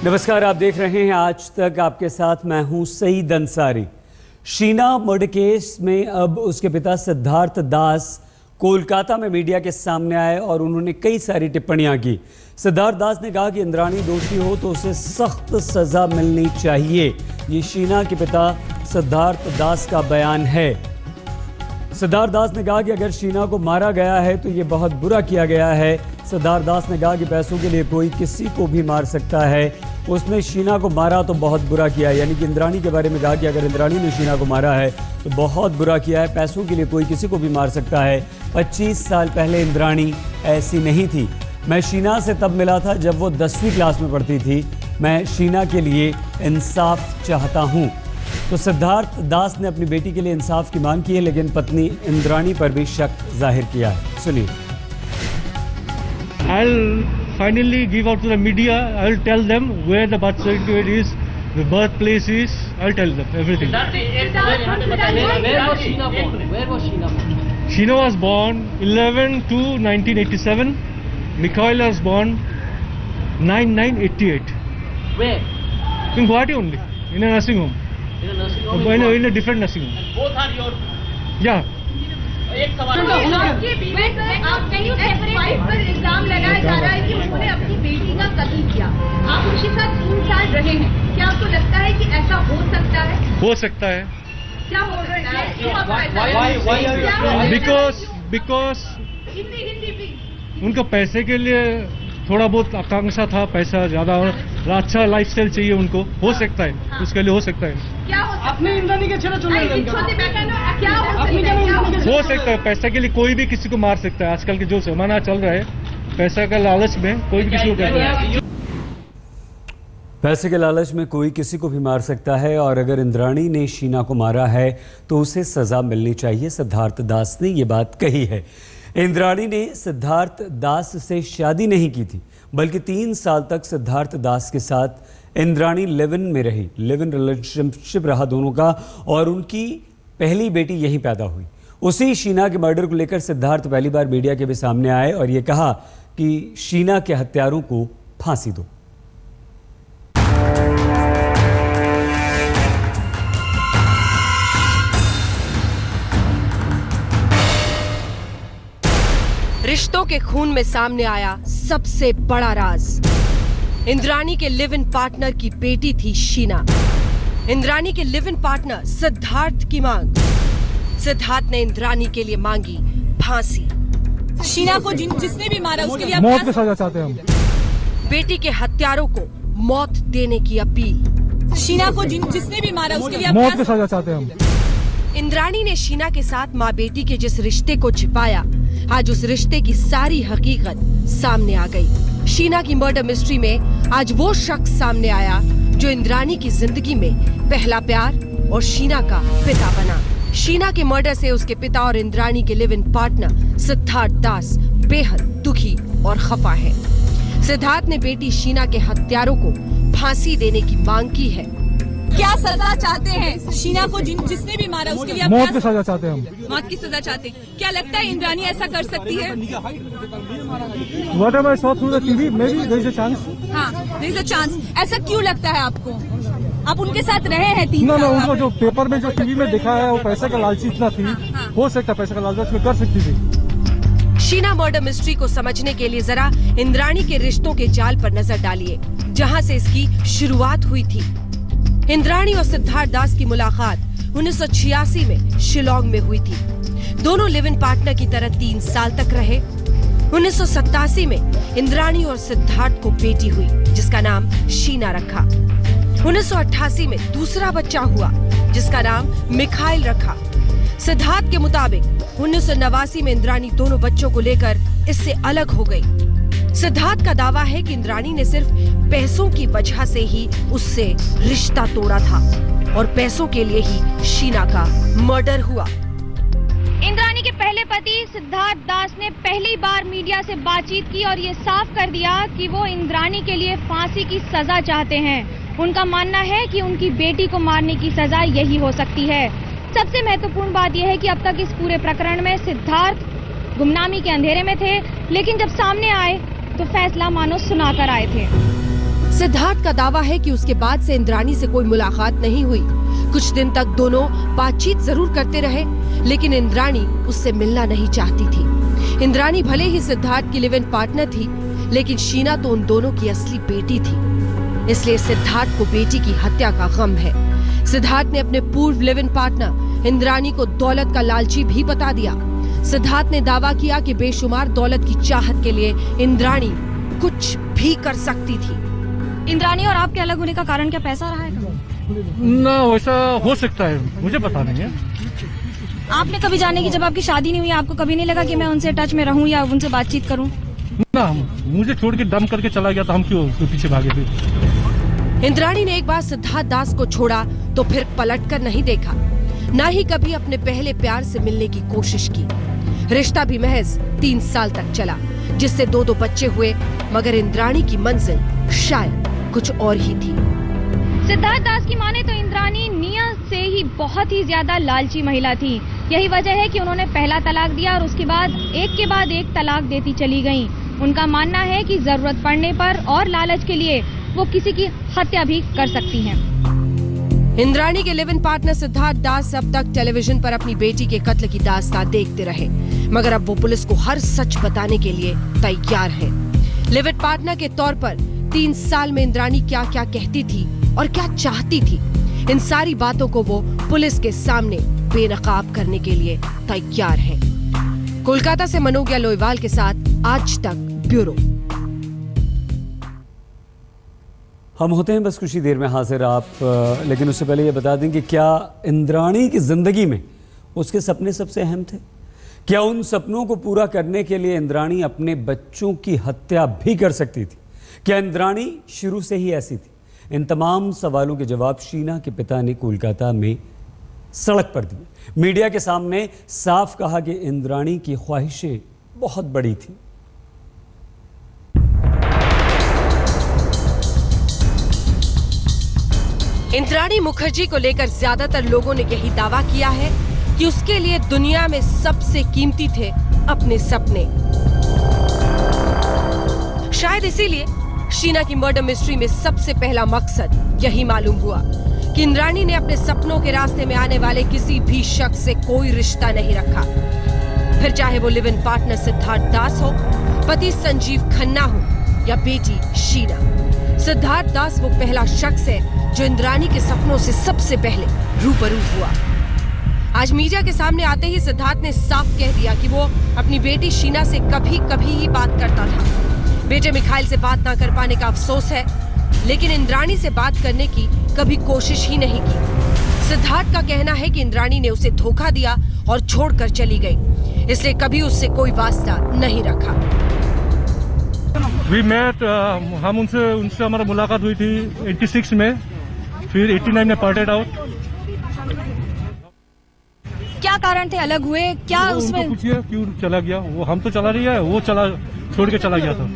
नमस्कार, आप देख रहे हैं आज तक। आपके साथ मैं हूं सईद अंसारी। शीना मर्डर केस में अब उसके पिता सिद्धार्थ दास कोलकाता में मीडिया के सामने आए और उन्होंने कई सारी टिप्पणियां की। सिद्धार्थ दास ने कहा कि इंद्राणी दोषी हो तो उसे सख्त सजा मिलनी चाहिए। ये शीना के पिता सिद्धार्थ दास का बयान है। सिद्धार्थ दास ने कहा कि अगर शीना को मारा गया है तो ये बहुत बुरा किया गया है। सिद्धार्थ दास ने कहा कि पैसों के लिए कोई किसी को भी मार सकता है। उसने शीना को मारा तो बहुत बुरा किया, यानी कि इंद्राणी के बारे में कहा कि अगर इंद्राणी ने शीना को मारा है तो बहुत बुरा किया है। पैसों के लिए कोई किसी को भी मार सकता है। 25 साल पहले इंद्राणी ऐसी नहीं थी। मैं शीना से तब मिला था जब वो 10वीं क्लास में पढ़ती थी। मैं शीना के लिए इंसाफ चाहता हूँ। तो सिद्धार्थ दास ने अपनी बेटी के लिए इंसाफ की मांग की है, लेकिन पत्नी इंद्राणी पर भी शक जाहिर किया है। सुनिए। I'll finally give out to the media. I'll tell them where the birth certificate is, the birthplace is. I'll tell them everything. Where was Sheena born? Where was Sheena born? Sheena was born 11/2/1987. Mikhail was born 9/9/88. Where? In Guwahati only, in a nursing home. In a nursing home. In a different nursing home. Both are your. Yeah. एक सवाल आपके बेटे आप कहीं wife पर इल्जाम लगाया जा रहा है कि उन्होंने अपनी बेटी का कत्ल किया। आप उसके साथ 3 साल रहे हैं, क्या आपको लगता है कि ऐसा हो सकता है? हो सकता है। क्या हो सकता है? क्यों आप ऐसा? Because Hindi please. उनको पैसे के लिए थोड़ा बहुत आकांक्षा था, पैसा ज्यादा और अच्छा लाइफस्टाइल चाहिए उनको। हो सकता है, उसके लिए हो सकता है। क्या हो सकता अपनी इंद्राणी के छेड़ा चुन है? क्या हो सकता है पैसे के लिए कोई भी किसी को मार सकता है। आजकल के जो जमाना चल रहा है, पैसा का लालच में कोई भी किसी को कर रहा है। पैसे के लालच में कोई किसी को भी मार सकता है और अगर इंद्राणी ने शीना को मारा है तो उसे सजा मिलनी चाहिए। सिद्धार्थ दास ने ये बात कही है। इंद्राणी ने सिद्धार्थ दास से शादी नहीं की थी, बल्कि 3 साल तक सिद्धार्थ दास के साथ इंद्राणी लिव इन में रही। लिव इन रिलेशनशिप रहा दोनों का और उनकी पहली बेटी यहीं पैदा हुई। उसी शीना के मर्डर को लेकर सिद्धार्थ पहली बार मीडिया के भी सामने आए और ये कहा कि शीना के हत्यारों को फांसी दो। रिश्तों के खून में सामने आया सबसे बड़ा राज। इंद्राणी के लिव इन पार्टनर की बेटी थी शीना। इंद्राणी के लिव इन पार्टनर सिद्धार्थ की मांग। सिद्धार्थ ने इंद्राणी के लिए मांगी फांसी। शीना को जिसने भी मारा उसके लिए मौत की सजा चाहते हैं हम। बेटी के हत्यारों को मौत देने की अपील। शीना को जिसने भी मारा उसके लिए मौत की सजा चाहते हैं हम। इंद्राणी ने शीना के साथ माँ बेटी के जिस रिश्ते को छिपाया, आज उस रिश्ते की सारी हकीकत सामने आ गई। शीना की मर्डर मिस्ट्री में आज वो शख्स सामने आया जो इंद्राणी की जिंदगी में पहला प्यार और शीना का पिता बना। शीना के मर्डर से उसके पिता और इंद्राणी के लिव इन पार्टनर सिद्धार्थ दास बेहद दुखी और खफा है। सिद्धार्थ ने बेटी शीना के हत्यारों को फांसी देने की मांग की है। क्या सजा चाहते हैं? शीना को जिसने भी मारा उसके लिए मौत की सजा चाहते हैं हम। मौत की सजा चाहते हैं। क्या लगता है इंद्राणी ऐसा कर सकती है? Whatever I saw through the TV, maybe there is a chance. हाँ, there is a chance. ऐसा क्यों लगता है आपको? आप उनके साथ रहे हैं 3 साल। उनको जो पेपर में जो टीवी में दिखाया है वो पैसे का लालची इतना थी। हो सकता है पैसे का लालच में कर सकती थी। शीना मर्डर मिस्ट्री को समझने के लिए जरा इंद्राणी के रिश्तों के जाल पर नजर डालिए, जहाँ से इसकी शुरुआत हुई थी। इंद्राणी और सिद्धार्थ दास की मुलाकात 1986 में शिलोंग में हुई थी। दोनों लिव इन पार्टनर की तरह 3 साल तक रहे। 1987 में इंद्राणी और सिद्धार्थ को बेटी हुई, जिसका नाम शीना रखा। 1988 में दूसरा बच्चा हुआ, जिसका नाम मिखाइल रखा। सिद्धार्थ के मुताबिक 1989 में इंद्राणी दोनों बच्चों को लेकर इससे अलग हो गई। सिद्धार्थ का दावा है कि इंद्राणी ने सिर्फ पैसों की वजह से ही उससे रिश्ता तोड़ा था और पैसों के लिए ही शीना का मर्डर हुआ। इंद्राणी के पहले पति सिद्धार्थ दास ने पहली बार मीडिया से बातचीत की और ये साफ कर दिया कि वो इंद्राणी के लिए फांसी की सजा चाहते हैं। उनका मानना है कि उनकी बेटी को मारने की सजा यही हो सकती है। सबसे महत्वपूर्ण बात यह है कि अब तक इस पूरे प्रकरण में सिद्धार्थ गुमनामी के अंधेरे में थे, लेकिन जब सामने आए तो फैसला मानो सुनाकर आए थे। सिद्धार्थ का दावा है कि उसके बाद से इंद्राणी से कोई मुलाकात नहीं हुई। कुछ दिन तक दोनों बातचीत जरूर करते रहे, लेकिन इंद्राणी उससे मिलना नहीं चाहती थी। इंद्राणी भले ही सिद्धार्थ की लिव इन पार्टनर थी, लेकिन शीना तो उन दोनों की असली बेटी थी। इसलिए सिद्धार्थ को बेटी की हत्या का गम है। सिद्धार्थ ने अपने पूर्व लिव इन पार्टनर इंद्राणी को दौलत का लालची भी बता दिया। सिद्धार्थ ने दावा किया कि बेशुमार दौलत की चाहत के लिए इंद्राणी कुछ भी कर सकती थी। इंद्राणी और आपके अलग होने का कारण क्या पैसा रहा है? ना वैसा हो सकता है, मुझे पता नहीं है। आपने कभी जाने की जब आपकी शादी नहीं हुई आपको कभी नहीं लगा कि मैं उनसे टच में रहूं या उनसे बातचीत करूं? ना, मुझे छोड़ के दम करके चला गया था, हम क्यों उसके पीछे भागे थे। इंद्राणी ने एक बार सिद्धार्थ दास को छोड़ा तो फिर पलटकर नहीं देखा, ना ही कभी अपने पहले प्यार से मिलने की कोशिश की। रिश्ता भी महज 3 साल तक चला, जिससे 2 बच्चे हुए, मगर इंद्राणी की मंजिल शायद कुछ और ही थी। सिद्धार्थ दास की माने तो इंद्राणी नियत से ही बहुत ही ज्यादा लालची महिला थी। यही वजह है कि उन्होंने पहला तलाक दिया और उसके बाद एक तलाक देती चली गईं। उनका मानना है कि जरूरत पड़ने पर और लालच के लिए वो किसी की हत्या भी कर सकती हैं। इंद्राणी के लिव इन पार्टनर सिद्धार्थ दास अब तक टेलीविजन पर अपनी बेटी के कत्ल की दास्तां देखते रहे, मगर अब वो पुलिस को हर सच बताने के लिए तैयार है। लिव इन पार्टनर के तौर पर 3 साल में इंद्राणी क्या क्या कहती थी और क्या चाहती थी, इन सारी बातों को वो पुलिस के सामने बेनकाब करने के लिए तैयार है। कोलकाता से मनोज्ञा लोईवाल के साथ आज तक ब्यूरो। हम होते हैं बस कुछ ही देर में हाजिर लेकिन उससे पहले ये बता दें कि क्या इंद्राणी की जिंदगी में उसके सपने सबसे अहम थे? क्या उन सपनों को पूरा करने के लिए इंद्राणी अपने बच्चों की हत्या भी कर सकती थी? क्या इंद्राणी शुरू से ही ऐसी थी? इन तमाम सवालों के जवाब शीना के पिता ने कोलकाता में सड़क पर दिए। मीडिया के सामने साफ कहा कि इंद्राणी की ख्वाहिशें बहुत बड़ी थी। इंद्राणी मुखर्जी को लेकर ज्यादातर लोगों ने यही दावा किया है कि उसके लिए दुनिया में सबसे कीमती थे अपने सपने। शायद इसीलिए शीना की मर्डर मिस्ट्री में सबसे पहला मकसद यही मालूम हुआ कि इंद्राणी ने अपने सपनों के रास्ते में आने वाले किसी भी शख्स से कोई रिश्ता नहीं रखा, फिर चाहे वो लिव इन पार्टनर सिद्धार्थ दास हो, पति संजीव खन्ना हो या बेटी शीना। सिद्धार्थ दास वो पहला शख्स है जो इंद्राणी के सपनों से सबसे पहले रूबरू हुआ। आज मीडिया के सामने आते ही सिद्धार्थ ने साफ कह दिया कि वो अपनी बेटी शीना से कभी कभी ही बात करता था। बेटे मिखाइल से बात ना कर पाने का अफसोस है, लेकिन इंद्राणी से बात करने की कभी कोशिश ही नहीं की। सिद्धार्थ का कहना है कि इंद्राणी ने उसे धोखा दिया और छोड़कर चली गई, इसलिए कभी उससे कोई वास्ता नहीं रखा। We met, हम उनसे हमारा मुलाकात हुई थी 86 में, फिर 89 में पार्टेड आउट। क्या कारण थे अलग हुए? क्या उसमें उनको पूछिए क्यों चला गया। वो हम तो चला रही है, वो छोड़ के चला गया था।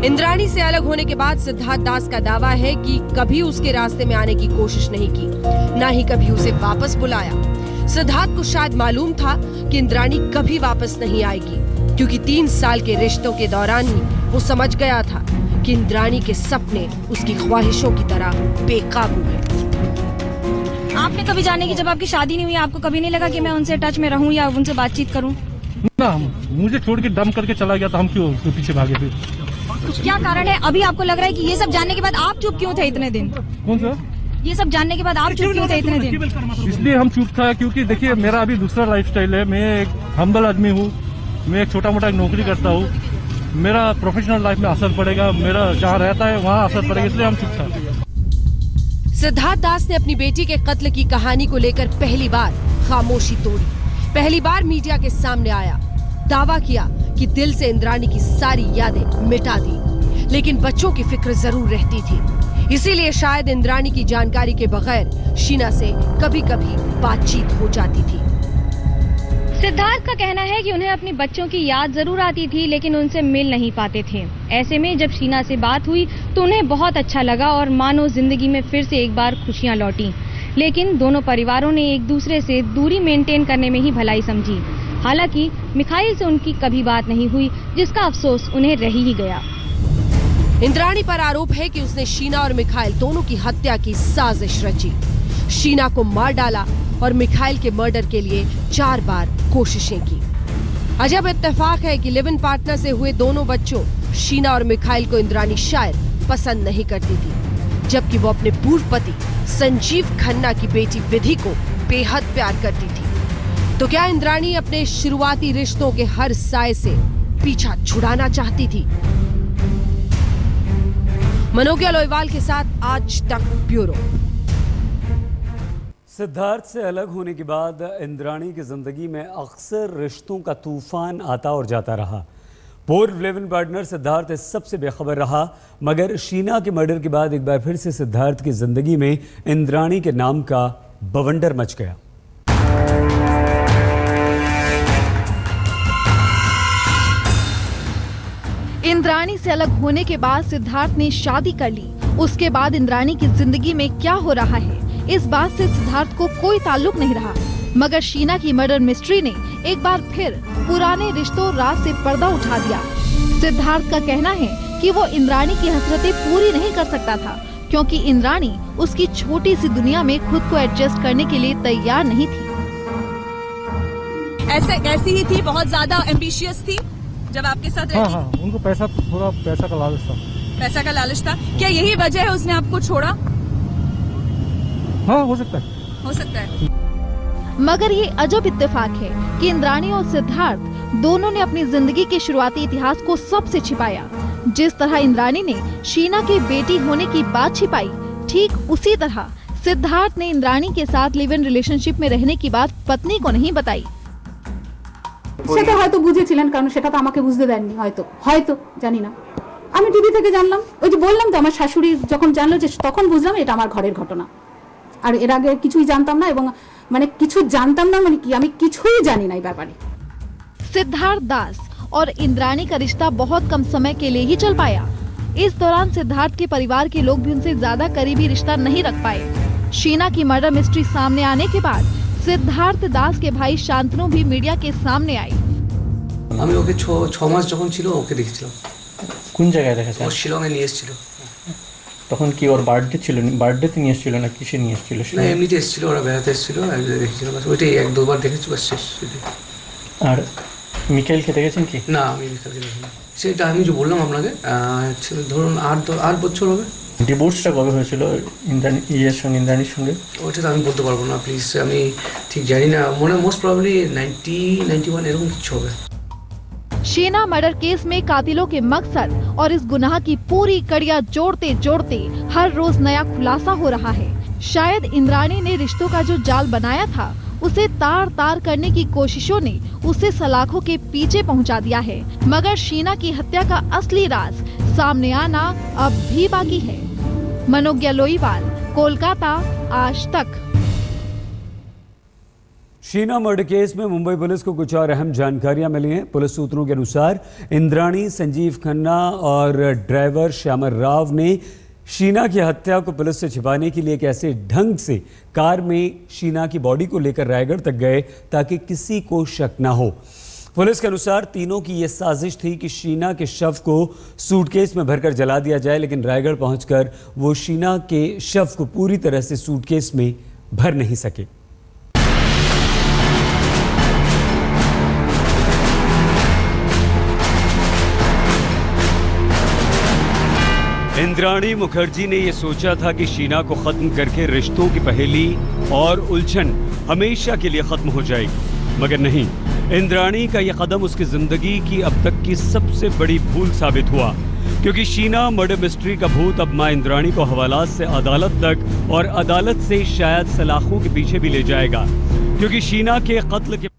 इंद्राणी से अलग होने के बाद सिद्धार्थ दास का दावा है कि कभी उसके रास्ते में आने की कोशिश नहीं की, ना ही कभी उसे वापस बुलाया। सिद्धार्थ को शायद मालूम था कि इंद्राणी कभी वापस नहीं आएगी, क्योंकि 3 साल के रिश्तों के दौरान ही वो समझ गया था कि इंद्राणी के सपने उसकी ख्वाहिशों की तरह बेकाबू हैं। आपने कभी जाने की जब आपकी शादी नहीं हुई आपको कभी नहीं लगा कि मैं उनसे टच में रहूं या उनसे बातचीत करूं? ना, मुझे छोड़ के दम करके चला गया था, हम क्यों उसके पीछे भागे थे। क्या कारण है? अभी आपको लग रहा है कि ये सब जानने के बाद आप चुप क्यों थे इतने दिन? कौन सा? ये सब जानने के बाद आप चुप क्यों थे इतने दिन? इसलिए हम चुप था क्योंकि देखिए मेरा अभी दूसरा लाइफस्टाइल है। मैं एक हम्बल आदमी हूँ, मैं एक छोटा मोटा नौकरी करता हूँ। मेरा प्रोफेशनल लाइफ में असर पड़ेगा, मेरा जहाँ रहता है वहाँ असर पड़ेगा, इसलिए हम चुप था। सिद्धार्थ दास ने अपनी बेटी के कत्ल की कहानी को लेकर पहली बार खामोशी तोड़ी, पहली बार मीडिया के सामने आया, दावा किया कि दिल से इंद्राणी की सारी यादें मिटा दी, लेकिन बच्चों की फिक्र जरूर रहती थी। इसीलिए शायद इंद्राणी की जानकारी के बगैर शीना से कभी कभी बातचीत हो जाती थी। सिद्धार्थ का कहना है कि उन्हें अपने बच्चों की याद जरूर आती थी, लेकिन उनसे मिल नहीं पाते थे। ऐसे में जब शीना से बात हुई तो उन्हें बहुत अच्छा लगा और मानो जिंदगी में फिर से एक बार खुशियां लौटी। लेकिन दोनों परिवारों ने एक दूसरे से दूरी मेंटेन करने में ही भलाई समझी। हालांकि मिखाइल से उनकी कभी बात नहीं हुई, जिसका अफसोस उन्हें रह ही गया। इंद्राणी पर आरोप है कि उसने शीना और मिखाइल दोनों की हत्या की साजिश रची। शीना को मार डाला और मिखाइल के मर्डर के लिए 4 बार कोशिशें की। अजब इत्तेफाक है कि लिव इन पार्टनर से हुए दोनों बच्चों शीना और मिखाइल को इंद्राणी शायद पसंद नहीं करती थी, जबकि वो अपने पूर्व पति संजीव खन्ना की बेटी विधि को बेहद प्यार करती थी। तो क्या इंद्राणी अपने शुरुआती रिश्तों के हर साए से पीछा छुड़ाना चाहती थी? मनोज्ञा लोईवाल के साथ आज तक ब्यूरो। सिद्धार्थ से अलग होने के बाद इंद्राणी की जिंदगी में अक्सर रिश्तों का तूफान आता और जाता रहा। पूर्व लिव इन पार्टनर सिद्धार्थ इस सबसे बेखबर रहा, मगर शीना के मर्डर के बाद एक बार फिर से सिद्धार्थ की जिंदगी में इंद्राणी के नाम का बवंडर मच गया। इंद्राणी से अलग होने के बाद सिद्धार्थ ने शादी कर ली। उसके बाद इंद्राणी की जिंदगी में क्या हो रहा है, इस बात से सिद्धार्थ को कोई ताल्लुक नहीं रहा। मगर शीना की मर्डर मिस्ट्री ने एक बार फिर पुराने रिश्तों राज से पर्दा उठा दिया। सिद्धार्थ का कहना है कि वो इंद्राणी की हसरतें पूरी नहीं कर सकता था, क्योंकि इंद्राणी उसकी छोटी सी दुनिया में खुद को एडजस्ट करने के लिए तैयार नहीं थी। ऐसी ही थी, बहुत ज्यादा एम्बिशियस थी जब आपके साथ रहती। हाँ, उनको थोड़ा पैसा का लालच था। पैसा का लालच था, क्या यही वजह है उसने आपको छोड़ा? हाँ, हो सकता है। मगर ये अजब इत्तेफाक है कि इंद्राणी और सिद्धार्थ दोनों ने अपनी जिंदगी के शुरुआती इतिहास को सबसे छिपाया। जिस तरह इंद्राणी ने शीना की बेटी होने की बात छिपाई, ठीक उसी तरह सिद्धार्थ ने इंद्राणी के साथ लिव इन रिलेशनशिप में रहने की बात पत्नी को नहीं बताई। সেটা হয়তো বুঝেছিলেন, কারণ সেটা তো আমাকে বুঝতে দেননি, হয়তো জানি না। আমি টিভি থেকে জানলাম, ওই যে বললাম তো আমার শাশুড়ি যখন জানলো যে তখন বুঝলাম এটা আমার ঘরের ঘটনা। আর এর আগে কিছুই জানতাম না, এবং মানে কিছু জানতাম না মানে কি আমি কিছুই জানি না এই ব্যাপারে। सिद्धार्थ दास और इंद्राणी का रिश्ता बहुत कम समय के लिए ही चल पाया। इस दौरान सिद्धार्थ के परिवार के लोग भी उनसे ज्यादा करीबी रिश्ता नहीं रख पाए। शीना की मर्डर मिस्ट्री सामने आने के बाद सिद्धार्थ दास के भाई शांतनु भी मीडिया के सामने आई। আমি ওকে 6 মাস যখন ছিল ওকে দেখেছিলাম। কোন জায়গায় দেখেছেন? ও শিলংয়ে নিয়ে এসেছিল। তখন কি ওর বার্থডে ছিল? বার্থডেতে নিয়ে এসেছিল না কিসে নিয়ে এসেছিল? না, এমনিতে এসেছিল, ওরা বেড়াতে এসেছিল, দেখেছিল, বাস ওইটাই 1-2 বার দেখেছি, বাস শেষ। আর মিকাইলকে দেখেছেন কি? না, আমি মিকাইলকে দেখিনি। সেটা আমি যে বললাম আপনাকে, ধরুন 8 বছর হবে। ডিভোর্সটা কবে হয়েছিল ইন্দ্রাণীর সঙ্গে? ওটা তো আমি বলতে পারবো না, প্লিজ, আমি ঠিক জানি না। মোস্ট প্রবাবলি 90-91 এরকম কিছু হবে। शीना मर्डर केस में कातिलों के मकसद और इस गुनाह की पूरी कड़ियां जोड़ते जोड़ते हर रोज नया खुलासा हो रहा है। शायद इंद्राणी ने रिश्तों का जो जाल बनाया था उसे तार तार करने की कोशिशों ने उसे सलाखों के पीछे पहुंचा दिया है। मगर शीना की हत्या का असली राज सामने आना अब भी बाकी है। मनोज्ञा लोईवाल, कोलकाता, आज तक। शीना मर्डर केस में मुंबई पुलिस को कुछ और अहम जानकारियां मिली हैं। पुलिस सूत्रों के अनुसार इंद्राणी, संजीव खन्ना और ड्राइवर श्यामर राव ने शीना की हत्या को पुलिस से छिपाने के लिए एक ऐसे ढंग से कार में शीना की बॉडी को लेकर रायगढ़ तक गए ताकि किसी को शक न हो। पुलिस के अनुसार तीनों की यह साजिश थी कि शीना के शव को सूटकेस में भरकर जला दिया जाए, लेकिन रायगढ़ पहुंचकर वो शीना के शव को पूरी तरह से सूटकेस में भर नहीं सके। इंद्राणी मुखर्जी ने यह सोचा था कि शीना को खत्म करके रिश्तों की पहेली और उलझन हमेशा के लिए खत्म हो जाएगी, मगर नहीं। इंद्राणी का यह कदम उसकी जिंदगी की अब तक की सबसे बड़ी भूल साबित हुआ, क्योंकि शीना मर्डर मिस्ट्री का भूत अब मां इंद्राणी को हवालात से अदालत तक और अदालत से शायद सलाखों के पीछे भी ले जाएगा, क्योंकि शीना के कत्ल के